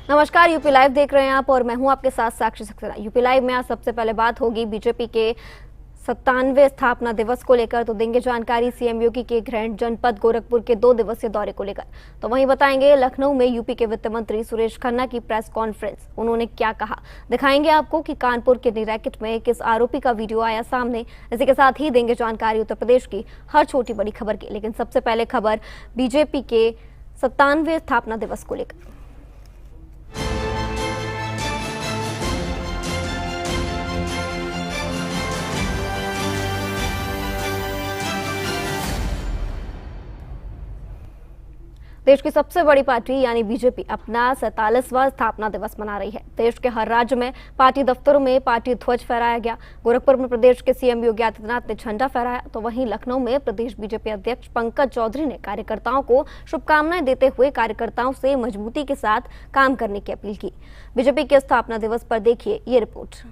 नमस्कार, UP live देख रहे हैं आप और मैं हूं आपके साथ साक्षी सक्सेना। यूपी लाइव में आज सबसे पहले बात होगी बीजेपी के 97वें स्थापना दिवस को लेकर। तो देंगे जानकारी सीएम योगी के ग्रैंड जनपद गोरखपुर के 2 दिवसीय दौरे को लेकर। तो वहीं बताएंगे लखनऊ में यूपी के वित्त मंत्री सुरेश खन्ना की प्रेस कॉन्फ्रेंस, उन्होंने क्या कहा। दिखाएंगे आपको कि कानपुर के रैकेट में किस आरोपी का वीडियो आया सामने। इसी के साथ ही देंगे जानकारी उत्तर प्रदेश की हर छोटी बड़ी खबर की। लेकिन सबसे पहले खबर बीजेपी के 97वें स्थापना दिवस को लेकर। देश की सबसे बड़ी पार्टी यानी बीजेपी अपना 47वां स्थापना दिवस मना रही है। देश के हर राज्य में पार्टी दफ्तरों में पार्टी ध्वज फहराया गया। गोरखपुर में प्रदेश के सीएम योगी आदित्यनाथ ने झंडा फहराया। तो वहीं लखनऊ में प्रदेश बीजेपी अध्यक्ष पंकज चौधरी ने कार्यकर्ताओं को शुभकामनाएं देते हुए कार्यकर्ताओं से मजबूती के साथ काम करने की अपील की। बीजेपी के स्थापना दिवस पर देखिए ये रिपोर्ट।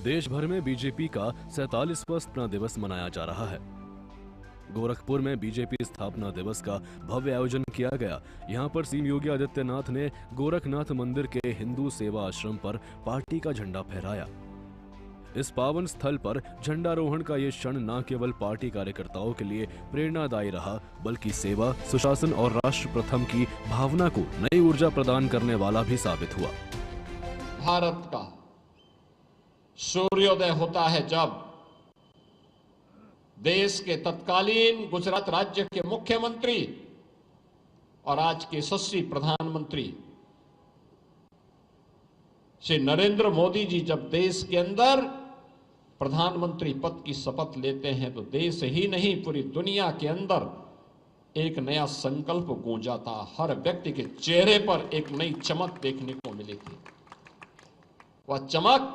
देश भर में बीजेपी का 47वां स्थापना दिवस मनाया जा रहा है। गोरखपुर में बीजेपी स्थापना दिवस का भव्य आयोजन किया गया। यहां पर सीएम योगी आदित्यनाथ ने गोरखनाथ मंदिर के हिंदू सेवा आश्रम पर पार्टी का झंडा फहराया। इस पावन स्थल पर झंडारोहण का ये क्षण न केवल पार्टी कार्यकर्ताओं के लिए प्रेरणादायी रहा, बल्कि सेवा, सुशासन और राष्ट्र प्रथम की भावना को नई ऊर्जा प्रदान करने वाला भी साबित हुआ। भारत का सूर्योदय होता है जब देश के तत्कालीन गुजरात राज्य के मुख्यमंत्री और आज के यशस्वी प्रधानमंत्री श्री नरेंद्र मोदी जी जब देश के अंदर प्रधानमंत्री पद की शपथ लेते हैं तो देश ही नहीं पूरी दुनिया के अंदर एक नया संकल्प गूंजा था। हर व्यक्ति के चेहरे पर एक नई चमक देखने को मिली थी। वह चमक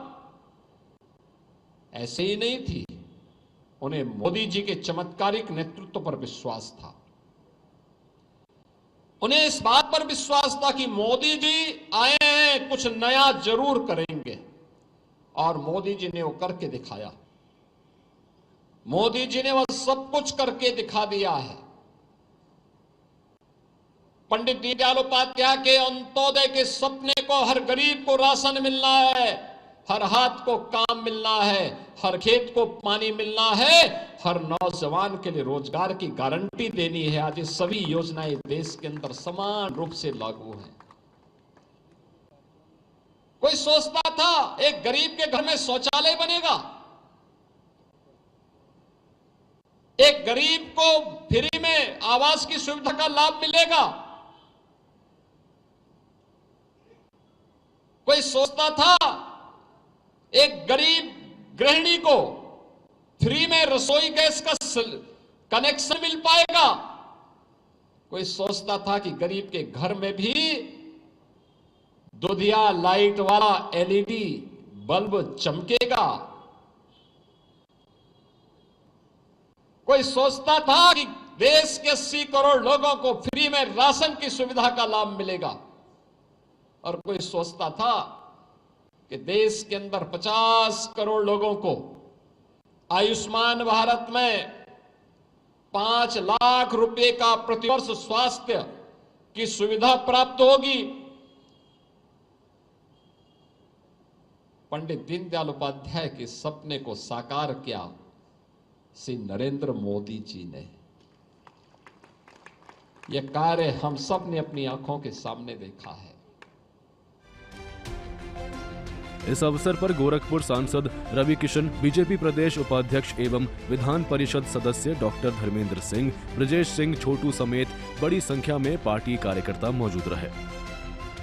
ऐसे ही नहीं थी, उन्हें मोदी जी के चमत्कारिक नेतृत्व पर विश्वास था। उन्हें इस बात पर विश्वास था कि मोदी जी आए हैं, कुछ नया जरूर करेंगे, और मोदी जी ने वो करके दिखाया। मोदी जी ने वह सब कुछ करके दिखा दिया है। पंडित दीनदयाल उपाध्याय के अंत्योदय के सपने को, हर गरीब को राशन मिलना है, हर हाथ को काम मिलना है, हर खेत को पानी मिलना है, हर नौजवान के लिए रोजगार की गारंटी देनी है। आज ये सभी योजनाएं देश के अंदर समान रूप से लागू हैं। कोई सोचता था एक गरीब के घर में शौचालय बनेगा, एक गरीब को फ्री में आवास की सुविधा का लाभ मिलेगा, कोई सोचता था एक गरीब गृहिणी को फ्री में रसोई गैस का कनेक्शन मिल पाएगा, कोई सोचता था कि गरीब के घर में भी दुधिया लाइट वाला एलईडी बल्ब चमकेगा, कोई सोचता था कि देश के 80 करोड़ लोगों को फ्री में राशन की सुविधा का लाभ मिलेगा, और कोई सोचता था कि देश के अंदर 50 करोड़ लोगों को आयुष्मान भारत में 5 लाख रुपए का प्रतिवर्ष स्वास्थ्य की सुविधा प्राप्त होगी। पंडित दीनदयाल उपाध्याय के सपने को साकार किया श्री नरेंद्र मोदी जी ने। यह कार्य हम सब ने अपनी आंखों के सामने देखा है। इस अवसर पर गोरखपुर सांसद रवि किशन, बीजेपी प्रदेश उपाध्यक्ष एवं विधान परिषद सदस्य डॉक्टर धर्मेंद्र सिंह, ब्रजेश सिंह छोटू समेत बड़ी संख्या में पार्टी कार्यकर्ता मौजूद रहे।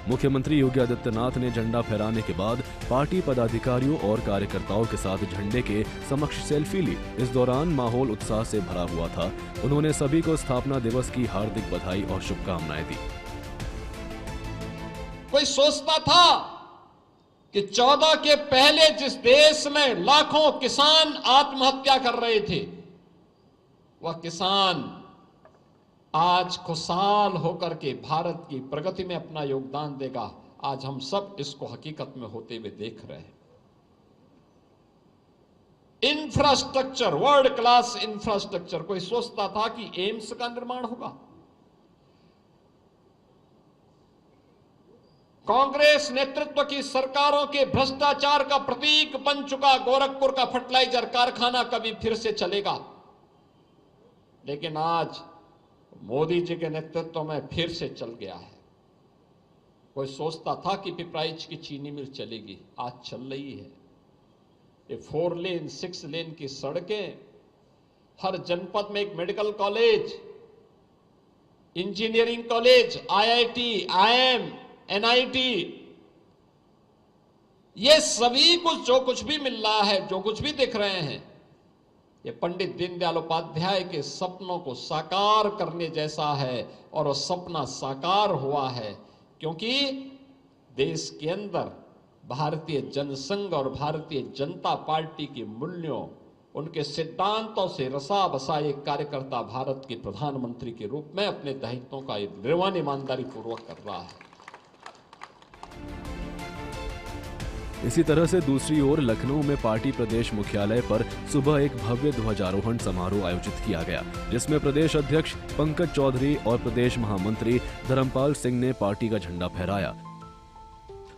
मुख्यमंत्री योगी आदित्यनाथ ने झंडा फहराने के बाद पार्टी पदाधिकारियों और कार्यकर्ताओं के साथ झंडे के समक्ष सेल्फी ली। इस दौरान माहौल उत्साह से भरा हुआ था। उन्होंने सभी को स्थापना दिवस की हार्दिक बधाई और शुभकामनाएं दी। कोई सोचता था कि 14 के पहले जिस देश में लाखों किसान आत्महत्या कर रहे थे, वह किसान आज खुशहाल होकर के भारत की प्रगति में अपना योगदान देगा। आज हम सब इसको हकीकत में होते हुए देख रहे हैं। Infrastructure, world class infrastructure. कोई सोचता था कि एम्स का निर्माण होगा? कांग्रेस नेतृत्व की सरकारों के भ्रष्टाचार का प्रतीक बन चुका गोरखपुर का फर्टिलाइजर कारखाना कभी फिर से चलेगा। लेकिन आज मोदी जी के नेतृत्व में फिर से चल गया है। कोई सोचता था कि पिपराइच की चीनी मिल चलेगी, आज चल रही है। ये 4 लेन 6 लेन की सड़कें, हर जनपद में एक medical college, engineering college, IIT, IIM, NIT, ये सभी कुछ जो कुछ भी मिल रहा है, जो कुछ भी दिख रहे हैं, ये पंडित दीनदयाल उपाध्याय के सपनों को साकार करने जैसा है। और वो सपना साकार हुआ है क्योंकि देश के अंदर भारतीय जनसंघ और भारतीय जनता पार्टी के मूल्यों, उनके सिद्धांतों से रसा बसा एक कार्यकर्ता भारत के प्रधानमंत्री के रूप में अपने दायित्वों का निर्वहन ईमानदारी पूर्वक कर रहा है। इसी तरह से दूसरी ओर लखनऊ में पार्टी प्रदेश मुख्यालय पर सुबह एक भव्य ध्वजारोहण समारोह आयोजित किया गया, जिसमें प्रदेश अध्यक्ष पंकज चौधरी और प्रदेश महामंत्री धर्मपाल सिंह ने पार्टी का झंडा फहराया।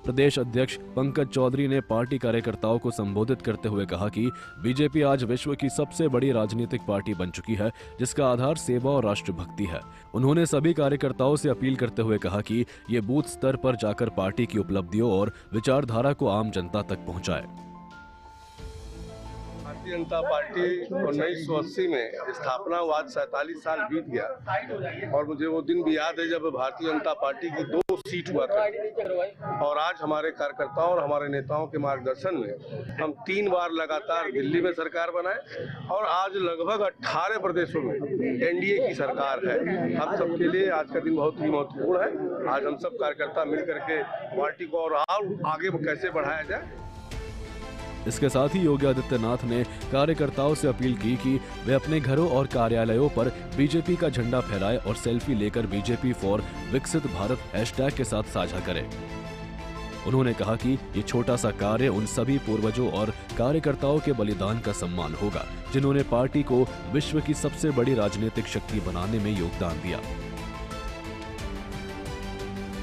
प्रदेश अध्यक्ष पंकज चौधरी ने पार्टी कार्यकर्ताओं को संबोधित करते हुए कहा कि बीजेपी आज विश्व की सबसे बड़ी राजनीतिक पार्टी बन चुकी है, जिसका आधार सेवा और राष्ट्रभक्ति है। उन्होंने सभी कार्यकर्ताओं से अपील करते हुए कहा कि ये बूथ स्तर पर जाकर पार्टी की उपलब्धियों और विचारधारा को आम जनता तक पहुंचाए। भारतीय जनता पार्टी 1980 में स्थापना हुआ, 47 साल बीत गया और मुझे वो दिन भी याद है जब भारतीय जनता पार्टी की 2 सीट हुआ था। और आज हमारे कार्यकर्ताओं और हमारे नेताओं के मार्गदर्शन में हम 3 बार लगातार दिल्ली में सरकार बनाए और आज लगभग 18 प्रदेशों में NDA की सरकार है। हम सबके लिए आज का दिन बहुत ही महत्वपूर्ण है। आज हम सब कार्यकर्ता मिलकर के पार्टी को और आगे कैसे बढ़ाया जाए। इसके साथ ही योगी आदित्यनाथ ने कार्यकर्ताओं से अपील की कि वे अपने घरों और कार्यालयों पर बीजेपी का झंडा फहराएं और सेल्फी लेकर बीजेपी फॉर विकसित भारत हैशटैग के साथ साझा करें। उन्होंने कहा कि ये छोटा सा कार्य उन सभी पूर्वजों और कार्यकर्ताओं के बलिदान का सम्मान होगा, जिन्होंने पार्टी को विश्व की सबसे बड़ी राजनीतिक शक्ति बनाने में योगदान दिया।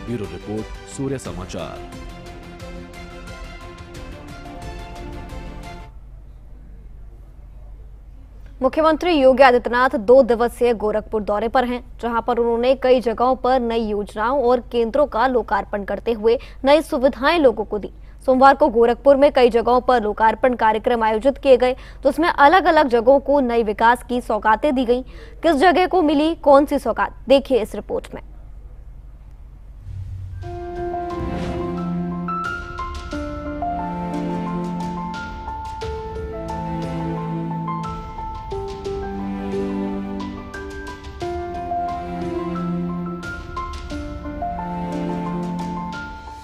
ब्यूरो रिपोर्ट, सूर्य समाचार। मुख्यमंत्री योगी आदित्यनाथ 2 दिवसीय गोरखपुर दौरे पर हैं, जहां पर उन्होंने कई जगहों पर नई योजनाओं और केंद्रों का लोकार्पण करते हुए नई सुविधाएं लोगों को दी। सोमवार को गोरखपुर में कई जगहों पर लोकार्पण कार्यक्रम आयोजित किए गए, जिसमें अलग अलग जगहों को नई विकास की सौगातें दी गई। किस जगह को मिली कौन सी सौगात, देखिए इस रिपोर्ट में।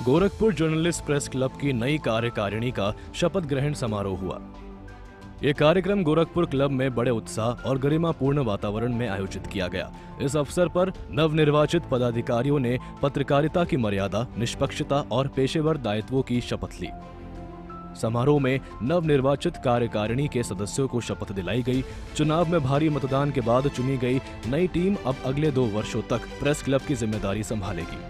गोरखपुर जर्नलिस्ट प्रेस क्लब की नई कार्यकारिणी का शपथ ग्रहण समारोह हुआ। ये कार्यक्रम गोरखपुर क्लब में बड़े उत्साह और गरिमापूर्ण वातावरण में आयोजित किया गया। इस अवसर पर नवनिर्वाचित पदाधिकारियों ने पत्रकारिता की मर्यादा, निष्पक्षता और पेशेवर दायित्वों की शपथ ली। समारोह में नवनिर्वाचित कार्यकारिणी के सदस्यों को शपथ दिलाई गई। चुनाव में भारी मतदान के बाद चुनी गई नई टीम अब अगले 2 वर्षों तक प्रेस क्लब की जिम्मेदारी संभालेगी।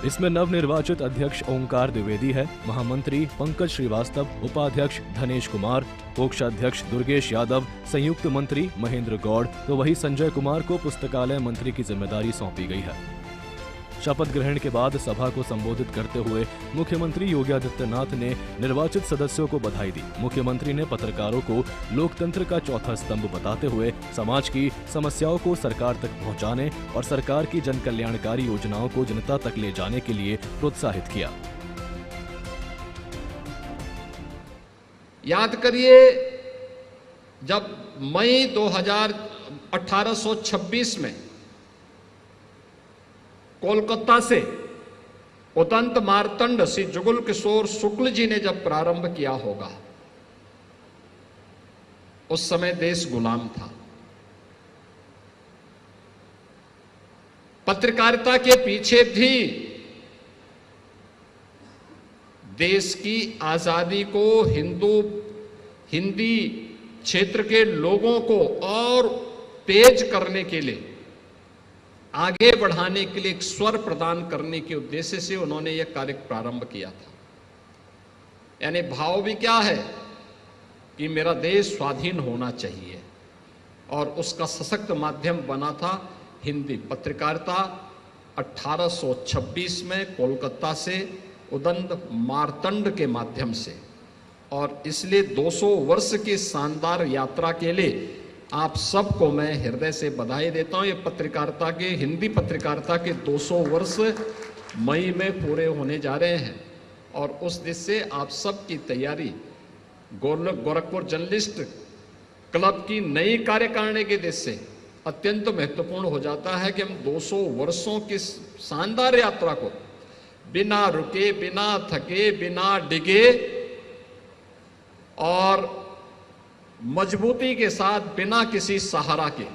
इसमें नवनिर्वाचित अध्यक्ष ओंकार द्विवेदी है, महामंत्री पंकज श्रीवास्तव, उपाध्यक्ष धनेश कुमार, कोषाध्यक्ष दुर्गेश यादव, संयुक्त मंत्री महेंद्र गौड़, तो वही संजय कुमार को पुस्तकालय मंत्री की जिम्मेदारी सौंपी गई है। शपथ ग्रहण के बाद सभा को संबोधित करते हुए मुख्यमंत्री योगी आदित्यनाथ ने निर्वाचित सदस्यों को बधाई दी। मुख्यमंत्री ने पत्रकारों को लोकतंत्र का चौथा स्तंभ बताते हुए समाज की समस्याओं को सरकार तक पहुंचाने और सरकार की जन कल्याणकारी योजनाओं को जनता तक ले जाने के लिए प्रोत्साहित किया। याद करिए, जब मई 1826 में कोलकाता से उदंत मार्तंड श्री जुगल किशोर शुक्ल जी ने जब प्रारंभ किया होगा, उस समय देश गुलाम था। पत्रकारिता के पीछे भी देश की आजादी को हिंदी क्षेत्र के लोगों को और तेज करने के लिए, आगे बढ़ाने के लिए एक स्वर प्रदान करने के उद्देश्य से उन्होंने यह कार्य प्रारंभ किया था। यानी भाव भी क्या है कि मेरा देश स्वाधीन होना चाहिए, और उसका सशक्त माध्यम बना था हिंदी पत्रकारिता। 1826 में कोलकाता से उदंत मार्तंड के माध्यम से, और इसलिए 200 वर्ष की शानदार यात्रा के लिए आप सबको मैं हृदय से बधाई देता हूं। ये पत्रकारिता के, हिंदी पत्रकारिता के 200 वर्ष मई में पूरे होने जा रहे हैं, और उस दिन से आप सबकी तैयारी गोरखपुर जर्नलिस्ट क्लब की नई कार्यकारिणी के दिन से अत्यंत महत्वपूर्ण हो जाता है कि हम 200 वर्षों की शानदार यात्रा को बिना रुके, बिना थके, बिना डिगे और मजबूती के साथ, बिना किसी सहारा के,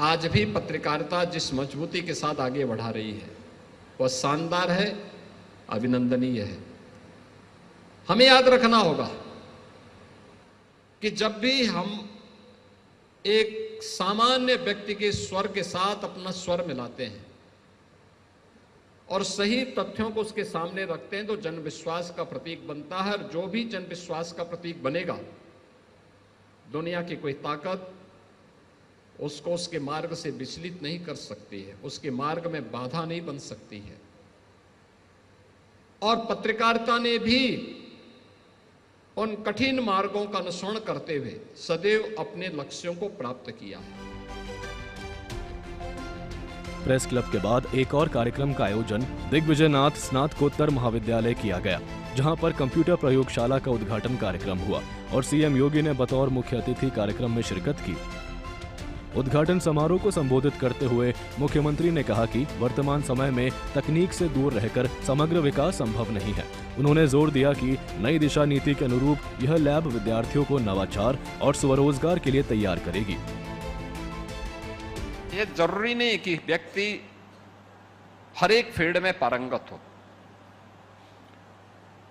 आज भी पत्रकारिता जिस मजबूती के साथ आगे बढ़ा रही है वह शानदार है, अभिनंदनीय है। हमें याद रखना होगा कि जब भी हम एक सामान्य व्यक्ति के स्वर के साथ अपना स्वर मिलाते हैं और सही तथ्यों को उसके सामने रखते हैं तो जन विश्वास का प्रतीक बनता है, और जो भी जन विश्वास का प्रतीक बनेगा, दुनिया की कोई ताकत उसको उसके मार्ग से विचलित नहीं कर सकती है, उसके मार्ग में बाधा नहीं बन सकती है। और पत्रकारिता ने भी उन कठिन मार्गों का अनुसरण करते हुए सदैव अपने लक्ष्यों को प्राप्त किया है। प्रेस क्लब के बाद एक और कार्यक्रम का आयोजन दिग्विजयनाथ स्नातकोत्तर महाविद्यालय किया गया, जहां पर कंप्यूटर प्रयोगशाला का उद्घाटन कार्यक्रम हुआ और सीएम योगी ने बतौर मुख्य अतिथि कार्यक्रम में शिरकत की। उद्घाटन समारोह को संबोधित करते हुए मुख्यमंत्री ने कहा कि वर्तमान समय में तकनीक से दूर रहकर समग्र विकास संभव नहीं है। उन्होंने जोर दिया कि नई दिशा नीति के अनुरूप यह लैब विद्यार्थियों को नवाचार और स्वरोजगार के लिए तैयार करेगी। ये जरूरी नहीं कि व्यक्ति हर एक फील्ड में पारंगत हो,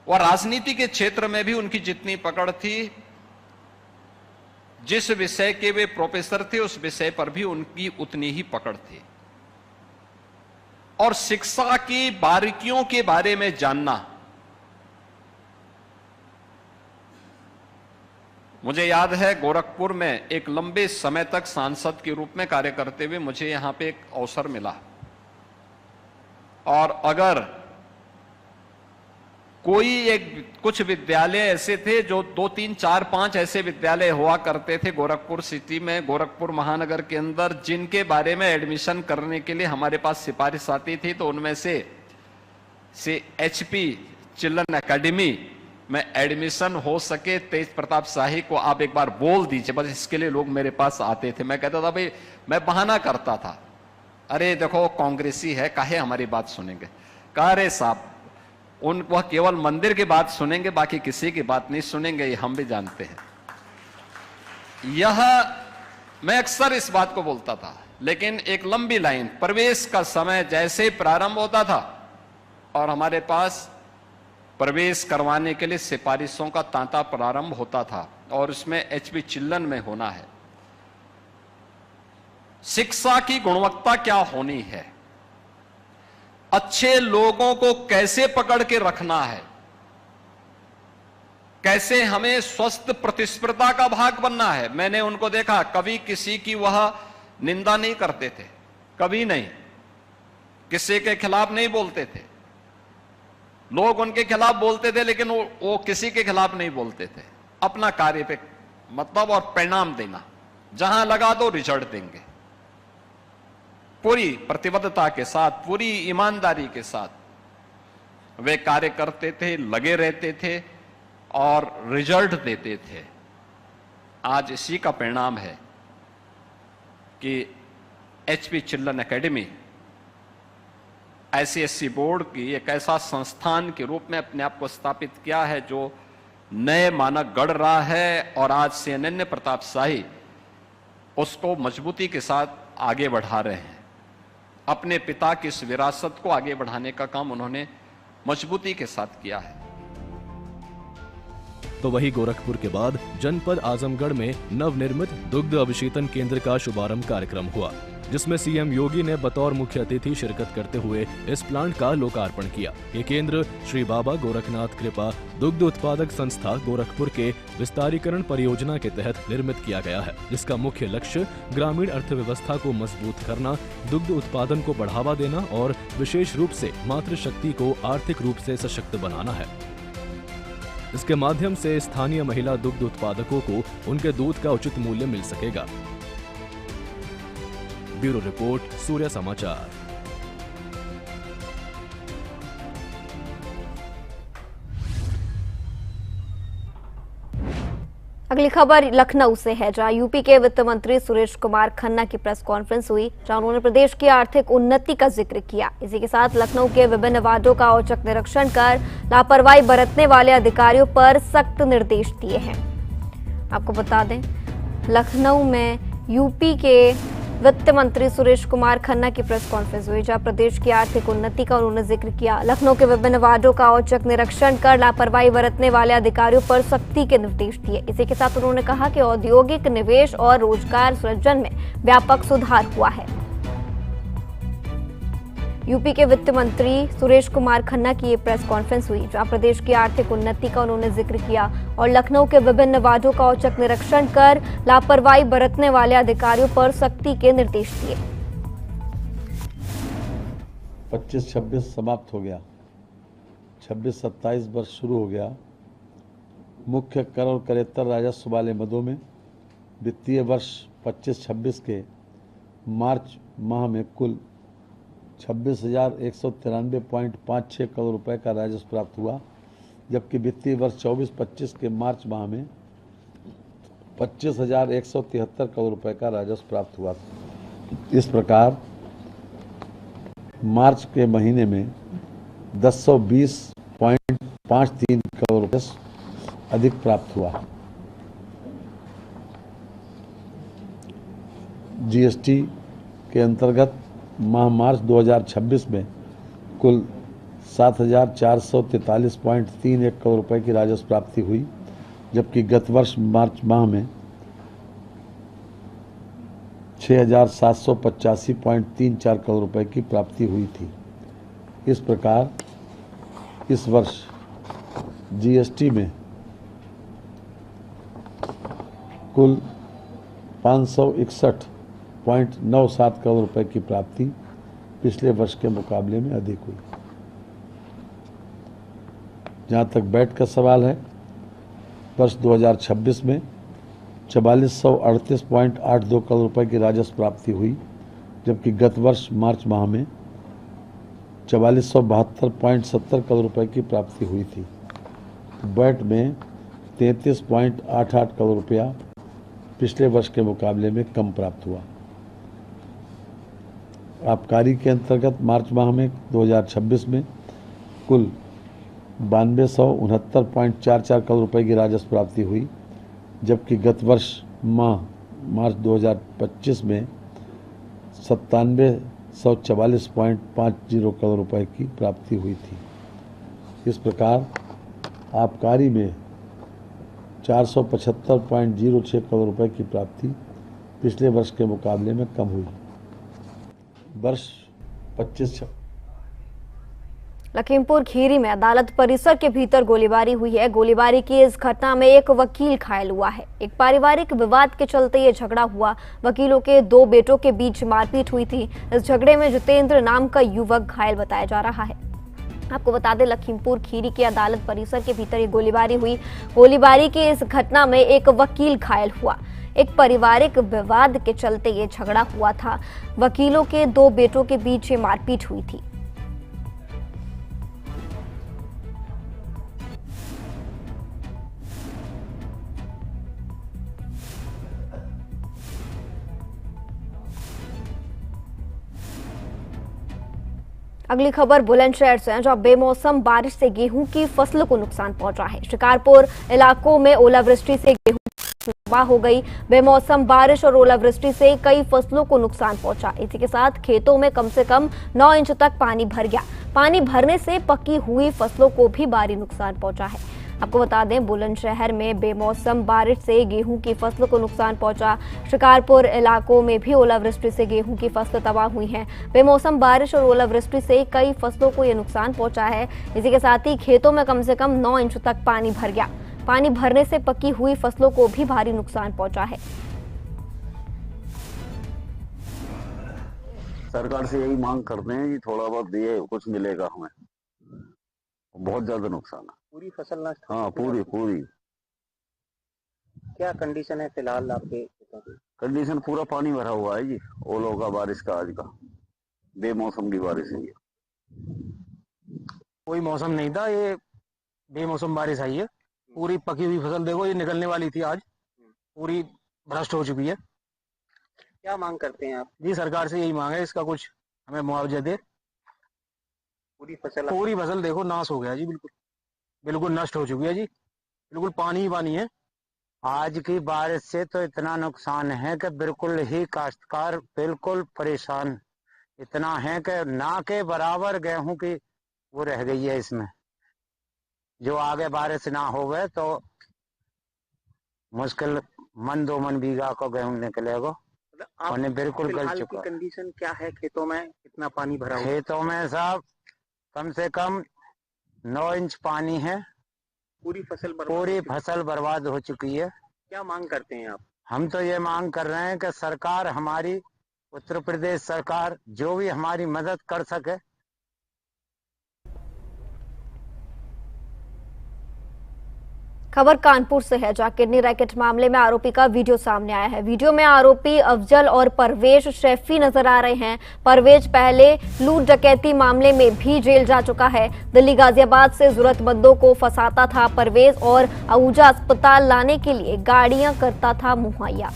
और राजनीति के क्षेत्र में भी उनकी जितनी पकड़ थी, जिस विषय के वे प्रोफेसर थे उस विषय पर भी उनकी उतनी ही पकड़ थी। और शिक्षा की बारीकियों के बारे में जानना, मुझे याद है गोरखपुर में एक लंबे समय तक सांसद के रूप में कार्य करते हुए मुझे यहां पे एक अवसर मिला, और अगर कोई कुछ विद्यालय ऐसे थे जो 2, 3, 4, 5 ऐसे विद्यालय हुआ करते थे गोरखपुर सिटी में, गोरखपुर महानगर के अंदर, जिनके बारे में एडमिशन करने के लिए हमारे पास सिफारिश आती थी, तो उनमें से HP चिल्ड्रन एकेडमी में एडमिशन हो सके तेज प्रताप शाही को आप एक बार बोल दीजिए, बस इसके लिए लोग मेरे पास आते थे। मैं कहता था भाई, मैं बहाना करता था, अरे देखो कांग्रेसी है, काहे हमारी बात सुनेंगे। कहा रे साहब, वह केवल मंदिर की बात सुनेंगे, बाकी किसी की बात नहीं सुनेंगे, ये हम भी जानते हैं। यह मैं अक्सर इस बात को बोलता था, लेकिन एक लंबी लाइन, प्रवेश का समय जैसे प्रारंभ होता था और हमारे पास प्रवेश करवाने के लिए सिफारिशों का तांता प्रारंभ होता था, और उसमें HP चिल्ड्रन में होना है। शिक्षा की गुणवत्ता क्या होनी है, अच्छे लोगों को कैसे पकड़ के रखना है, कैसे हमें स्वस्थ प्रतिस्पर्धा का भाग बनना है। मैंने उनको देखा, कभी किसी की वह निंदा नहीं करते थे, कभी नहीं, किसी के खिलाफ नहीं बोलते थे। लोग उनके खिलाफ बोलते थे, लेकिन वो किसी के खिलाफ नहीं बोलते थे। अपना कार्य पे मतलब और परिणाम देना, जहां लगा दो रिजल्ट देंगे, पूरी प्रतिबद्धता के साथ, पूरी ईमानदारी के साथ वे कार्य करते थे, लगे रहते थे और रिजल्ट देते थे। आज इसी का परिणाम है कि HP children academy ICSE board की एक ऐसा संस्थान के रूप में अपने आप को स्थापित किया है जो नए मानक गढ़ रहा है, और आज से अनन्य प्रताप शाही उसको मजबूती के साथ आगे बढ़ा रहे हैं। अपने पिता की इस विरासत को आगे बढ़ाने का काम उन्होंने मजबूती के साथ किया है। तो वही गोरखपुर के बाद जनपद आजमगढ़ में नवनिर्मित दुग्ध अभिषेचन केंद्र का शुभारंभ कार्यक्रम हुआ, जिसमें सीएम योगी ने बतौर मुख्य अतिथि शिरकत करते हुए इस प्लांट का लोकार्पण किया। ये केंद्र श्री बाबा गोरखनाथ कृपा दुग्ध उत्पादक संस्था गोरखपुर के विस्तारीकरण परियोजना के तहत निर्मित किया गया है, जिसका मुख्य लक्ष्य ग्रामीण अर्थव्यवस्था को मजबूत करना, दुग्ध उत्पादन को बढ़ावा देना और विशेष रूप से मातृशक्ति को आर्थिक रूप से सशक्त बनाना है। इसके माध्यम से स्थानीय महिला दुग्ध उत्पादकों को उनके दूध का उचित मूल्य मिल सकेगा। ब्यूरो रिपोर्ट, सूर्य समाचार। अगली खबर लखनऊ से है, जहां यूपी के वित्त मंत्री सुरेश कुमार खन्ना की प्रेस कॉन्फ्रेंस हुई, जहां उन्होंने प्रदेश की आर्थिक उन्नति का जिक्र किया। इसी के साथ लखनऊ के विभिन्न वार्डों का औचक निरीक्षण कर लापरवाही बरतने वाले अधिकारियों पर सख्त निर्देश दिए हैं। आपको बता दें, लखनऊ में यूपी के वित्त मंत्री सुरेश कुमार खन्ना की प्रेस कॉन्फ्रेंस हुई, जहां प्रदेश की आर्थिक उन्नति का उन्होंने जिक्र किया। लखनऊ के विभिन्न वार्डों का औचक निरीक्षण कर लापरवाही बरतने वाले अधिकारियों पर सख्ती के निर्देश दिए। इसी के साथ उन्होंने कहा कि औद्योगिक निवेश और रोजगार सृजन में व्यापक सुधार हुआ है। यूपी के वित्त मंत्री सुरेश कुमार खन्ना की ये प्रेस कॉन्फ्रेंस हुई, जहां प्रदेश की आर्थिक उन्नति का उन्होंने जिक्र किया और लखनऊ के विभिन्न वार्डों का औचक निरीक्षण कर लापरवाही बरतने वाले अधिकारियों पर सख्ती के निर्देश दिए। 25-26 समाप्त हो गया, 26-27 वर्ष शुरू हो गया। मुख्य कर और करेत्तर राजस्व वाले मदों में वित्तीय वर्ष 25-26 के मार्च माह में कुल 26,193.56 करोड़ रुपए का राजस्व प्राप्त हुआ, जबकि वित्तीय वर्ष 24-25 के मार्च माह में 25,173 करोड़ रुपए का राजस्व प्राप्त हुआ। इस प्रकार मार्च के महीने में 1020.53 करोड़ रुपए अधिक प्राप्त हुआ। जीएसटी के अंतर्गत माह मार्च 2026 में कुल 7,443.31 करोड़ रुपए की राजस्व प्राप्ति हुई, जबकि गत वर्ष मार्च माह में 6,785.34 करोड़ रुपए की प्राप्ति हुई थी। इस प्रकार इस वर्ष जीएसटी में कुल 561.97 करोड़ रुपए की प्राप्ति पिछले वर्ष के मुकाबले में अधिक हुई। जहां तक वैट का सवाल है, वर्ष 2026 में 4438.82 करोड़ रुपए की राजस्व प्राप्ति हुई, जबकि गत वर्ष मार्च माह में 4472.70 करोड़ रुपए की प्राप्ति हुई थी। वैट में 33.88 करोड़ रुपया पिछले वर्ष के मुकाबले में कम प्राप्त हुआ। आबकारी के अंतर्गत मार्च माह में 2026 में कुल 9269.44 करोड़ रुपए की राजस्व प्राप्ति हुई, जबकि गत वर्ष माह मार्च 2025 में 9744.50 करोड़ रुपए की प्राप्ति हुई थी। इस प्रकार आबकारी में 475.06 करोड़ रुपए की प्राप्ति पिछले वर्ष के मुकाबले में कम हुई। वर्ष 25 लखीमपुर खीरी में अदालत परिसर के भीतर गोलीबारी हुई है। गोलीबारी की इस घटना में एक वकील घायल हुआ है। एक पारिवारिक विवाद के चलते ये झगड़ा हुआ। वकीलों के दो बेटों के बीच मारपीट हुई थी। इस झगड़े में जितेंद्र नाम का युवक घायल बताया जा रहा है। आपको बता दें, लखीमपुर खीरी की अदालत परिसर के भीतर ये गोलीबारी हुई। गोलीबारी की इस घटना में एक वकील घायल हुआ। एक पारिवारिक विवाद के चलते ये झगड़ा हुआ था। वकीलों के दो बेटों के बीच ये मारपीट हुई थी। अगली खबर बुलंदशहर से है, जहां बेमौसम बारिश से गेहूं की फसल को नुकसान पहुंचा है। शिकारपुर इलाकों में ओलावृष्टि से गेहूं तबाह हो गई। बेमौसम बारिश और ओलावृष्टि से कई फसलों को नुकसान पहुंचा। इसी के साथ खेतों में कम से कम 9 इंच तक पानी भर गया। पानी भरने से पकी हुई फसलों को भी भारी नुकसान पहुंचा है। आपको बता दें, बुलंदशहर में बेमौसम बारिश से गेहूं की फसलों को नुकसान पहुंचा। शिकारपुर इलाकों में भी ओलावृष्टि से गेहूं की फसलें तबाह हुई हैं। बेमौसम बारिश और ओलावृष्टि से कई फसलों को ये नुकसान पहुंचा है। इसी के साथ ही खेतों में कम से कम 9 इंच तक पानी भर गया। पानी भरने से पकी हुई फसलों को भी भारी नुकसान पहुंचा है। सरकार से यही मांग करते हैं कि थोड़ा बहुत दिए कुछ मिलेगा हमें। बहुत ज्यादा नुकसान है। पूरी फसल नष्ट? हाँ, पूरी। क्या कंडीशन है फिलहाल आपके खेतों की? कंडीशन पूरा पानी भरा हुआ है जी, ओलों का, बारिश का, आज का बेमौसम की बारिश है ये। कोई मौसम नहीं था, ये बेमौसम बारिश आई है। पूरी पकी हुई फसल देखो, ये निकलने वाली थी, आज पूरी भ्रष्ट हो चुकी है। क्या मांग करते हैं आप? जी सरकार से यही मांग है, इसका कुछ हमें मुआवजा दे। पूरी फसल देखो नाश हो गया जी, बिल्कुल नष्ट हो चुकी है जी, बिल्कुल पानी ही पानी है। आज की बारिश से तो इतना नुकसान है कि बिल्कुल ही काश्तकार बिल्कुल परेशान इतना है कि ना के बराबर गेहूं की वो रह गई है इसमें। जो आगे बारिश ना होवे तो मुश्किल 1-2 मन बीघा को गेहूं निकलेगा। उन्हें बिल्कुल गल चुका। कंडीशन क्या है खेतों में? कितना पानी भरा हुआ? खेतों में साहब कम से कम 9 इंच पानी है। पूरी फसल बर्बाद हो चुकी है। क्या मांग करते हैं आप? हम तो ये मांग कर रहे हैं कि सरकार, हमारी उत्तर प्रदेश सरकार जो भी हमारी मदद कर सके। खबर कानपुर से है, जहां किडनी रैकेट मामले में आरोपी का वीडियो सामने आया है। वीडियो में आरोपी अफजल और परवेज शैफी नजर आ रहे हैं। परवेज पहले लूट डकैती मामले में भी जेल जा चुका है। दिल्ली गाजियाबाद से जरूरतमंदों को फंसाता था परवेज और आहूजा अस्पताल लाने के लिए गाड़ियां करता था मुहैया।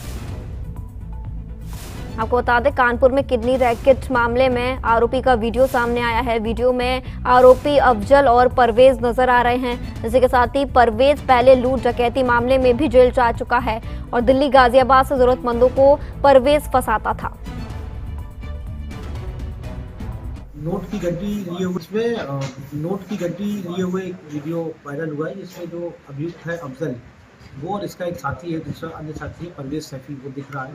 आपको बता दें, कानपुर में किडनी रैकेट मामले में आरोपी का वीडियो सामने आया है। वीडियो में आरोपी अफजल और परवेज नजर आ रहे हैं। इसी के साथ ही परवेज पहले लूट डकैती मामले में भी जेल जा चुका है और दिल्ली गाजियाबाद से जरूरतमंदों को परवेज फंसाता था। नोट की गड्डी लिए हुए एक वीडियो वायरल हुआ है, जिसमें जो अभियुक्त है अफजल, वो और इसका एक साथी है, दूसरा अन्य साथी है परवेज सैफी, वो दिख रहा है।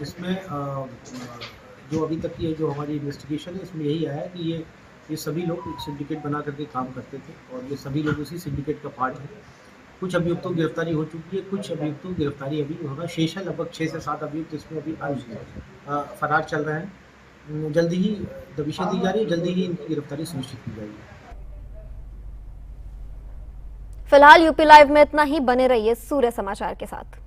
इसमें जो अभी तक की जो हमारी इन्वेस्टिगेशन है, इसमें यही आया है कि ये सभी लोग एक सिंडिकेट बना करके काम करते थे और ये सभी लोग उसी सिंडिकेट का पार्ट है। कुछ अभियुक्तों की गिरफ्तारी हो चुकी है, कुछ अभियुक्तों की गिरफ्तारी अभी होगा शेष है। लगभग 6 से 7 अभियुक्त इसमें अभी फरार चल रहे हैं। जल्दी ही दबिशें दी जा रही है, जल्दी ही इनकी गिरफ्तारी सुनिश्चित की जाएगी। फिलहाल यूपी लाइव में इतना ही। बने रहिए सूर्य समाचार के साथ।